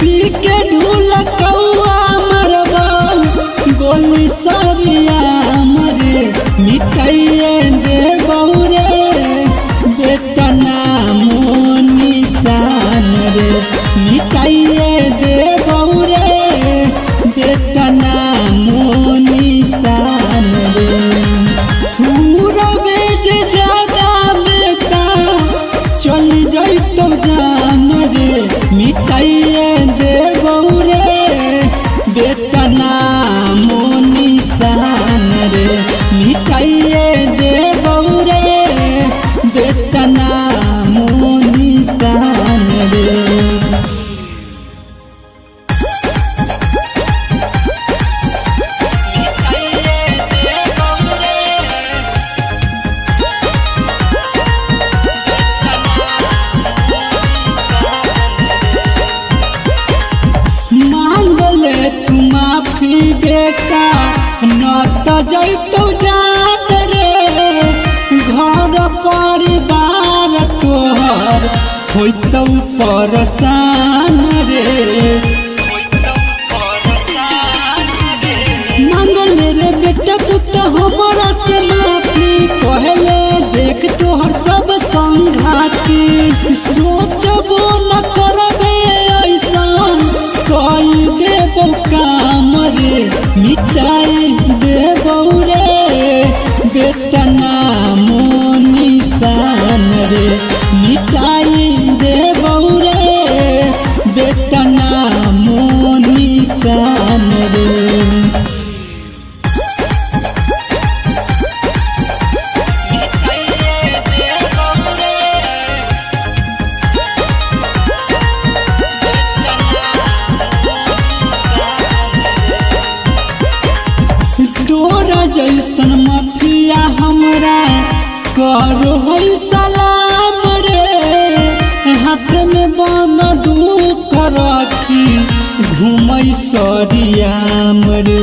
पी के ढोलकवा मरबा गोली सरिया मरे मिटाइए दे बौरे बेटा नामो निशान रे मिटाइए दे बौरे बेटा नामो निशान रे पूरा बेच ज्यादा बेटा चली जाई तो जान रे मिटाइए दे बौरे बेटा नामो निशान रे मिटाइए दे बौरे बेटा नामो निशान रे माफी बेटा न त जैतौ जान रे घर परिवार तोहर होइतौ परेशान रे मांगल रे बेटा तू तो हमरा से माफी कहले देख तोहर सब संघाती सोचबो न करबे ऐसन कई देबो काम रे मिटाई देबो रे बेटा नामो निशान रे मिटाई देबो रे बेटा नामो निशान रे तोरा जैसन माफिया हमरा करो है सलाम रे हाथ में बंदूक रखी घूमै सरियाम रे